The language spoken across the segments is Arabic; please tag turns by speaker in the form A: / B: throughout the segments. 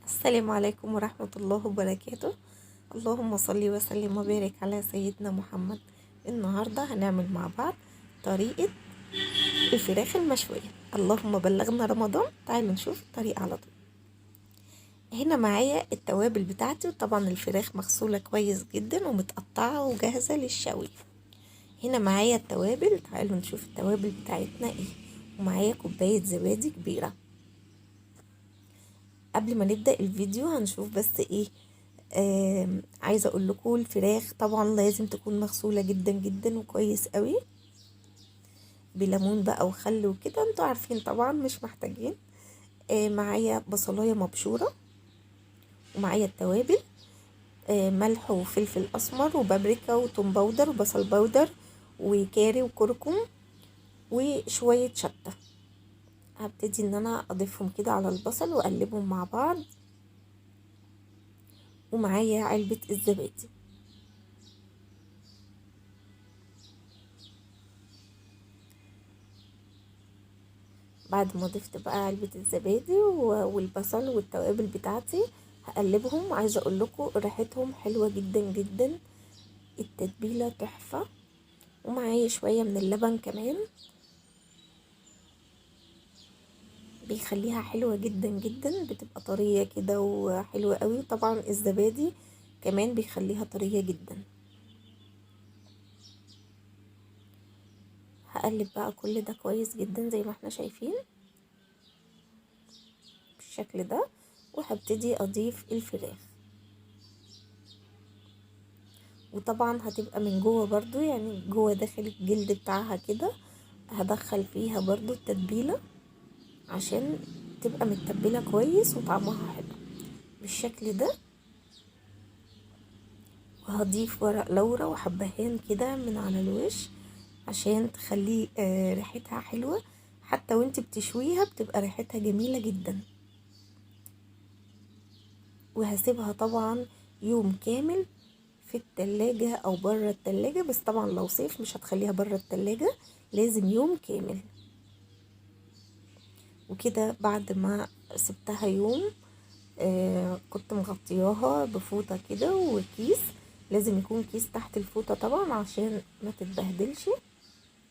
A: السلام عليكم ورحمة الله وبركاته. اللهم صل وسلم وبارك على سيدنا محمد. النهاردة هنعمل مع بعض طريقة الفراخ المشوية. اللهم بلغنا رمضان. تعالوا نشوف الطريقة على طول. هنا معايا التوابل بتاعتي، وطبعا الفراخ مغسولة كويس جدا ومتقطعة وجاهزة للشوي. هنا معايا التوابل، تعالوا نشوف التوابل بتاعتنا ايه. ومعايا كوباية زبادي كبيرة. قبل ما نبدأ الفيديو هنشوف بس ايه. عايزة اقول لكم الفراخ طبعا لازم تكون مغسولة جدا جدا وكويس قوي بليمون بقى وخل وكده، انتوا عارفين طبعا مش محتاجين. معايا بصلاية مبشورة، ومعايا التوابل، ملح وفلفل اسمر وبابريكا وتوم باودر وبصل باودر وكاري وكركم وشوية شطة. هبتدي ان انا اضيفهم كده على البصل واقلبهم مع بعض. ومعايا علبة الزبادي. بعد ما ضفت بقى علبة الزبادي والبصل والتوابل بتاعتي هقلبهم. عايزة اقول لكم ريحتهم حلوة جدا جدا، التتبيلة تحفة. ومعايا شوية من اللبن كمان بيخليها حلوة جدا جدا، بتبقى طرية كده وحلوة قوي. طبعا الزبادي كمان بيخليها طرية جدا. هقلب بقى كل ده كويس جدا زي ما احنا شايفين بالشكل ده. وهبتدي اضيف الفراخ، وطبعا هتبقى من جوه برضو، يعني جوه داخل الجلد بتاعها كده هدخل فيها برضو التتبيلة عشان تبقى متبلة كويس وطعمها حلو بالشكل ده. وهضيف ورق لورا وحبهان كده من على الوش عشان تخلي ريحتها حلوة، حتى وانت بتشويها بتبقى ريحتها جميلة جدا. وهسيبها طبعا يوم كامل في التلاجة او برا التلاجة، بس طبعا لو صيف مش هتخليها برا التلاجة، لازم يوم كامل. وكده بعد ما سبتها يوم كنت مغطياها بفوطة كده وكيس، لازم يكون كيس تحت الفوطة طبعا عشان ما تتبهدلش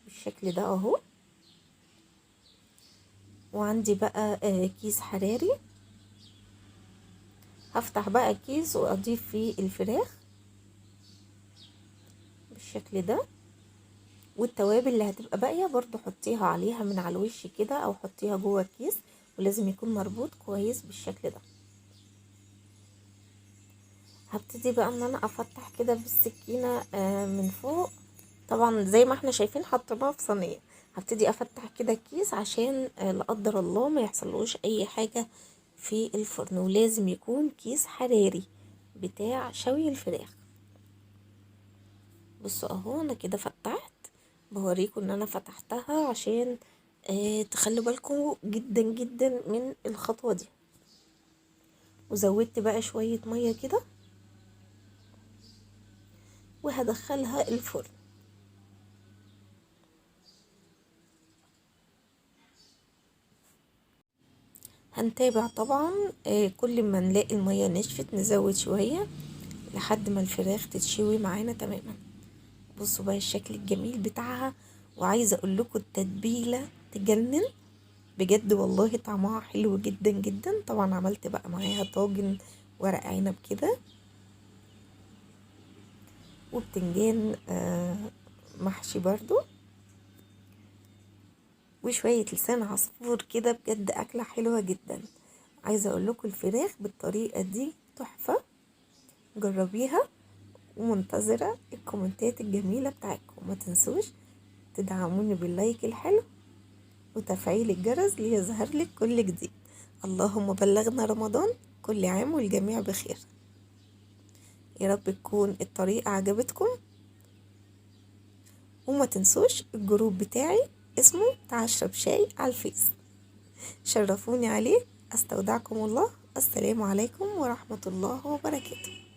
A: بالشكل ده اهو. وعندي بقى كيس حراري، هفتح بقى كيس واضيف فيه الفراخ بالشكل ده. والتوابل اللي هتبقى باقيه برضو حطيها عليها من على الوش كده او حطيها جوه الكيس، ولازم يكون مربوط كويس بالشكل ده. هبتدي بقى ان انا افتح كده بالسكينه من فوق. طبعا زي ما احنا شايفين حطيناها في صينيه. هبتدي افتح كده الكيس عشان لا قدر الله ما يحصلوش اي حاجه في الفرن، ولازم يكون كيس حراري بتاع شوي الفراخ. بصوا اهو انا كده فتحت، بوريكم ان انا فتحتها عشان تخلوا بالكم جدا جدا من الخطوه دي. وزودت بقى شويه ميه كده وهدخلها الفرن. هنتابع طبعا كل ما نلاقي المية نشفت نزود شوية لحد ما الفراخ تتشوي معانا تماما. بصوا بقى الشكل الجميل بتاعها، وعايزة اقول لكم التتبيلة تجنن بجد والله، طعمها حلو جدا جدا. طبعا عملت بقى معاها طاجن ورق عنب كده، وبتنجان محشي برضو، وشوية لسان عصفور كده. بجد أكلة حلوة جدا. عايزة أقول لكم الفراخ بالطريقة دي تحفة، جربيها. ومنتظرة الكومنتات الجميلة بتاعتكم. ما تنسوش تدعموني باللايك الحلو وتفعيل الجرس ليظهر لك كل جديد. اللهم بلغنا رمضان، كل عام والجميع بخير. يا رب تكون الطريقة عجبتكم. وما تنسوش الجروب بتاعي اسمه تعشرب شاي على الفيس، شرفوني عليه. استودعكم الله. السلام عليكم ورحمة الله وبركاته.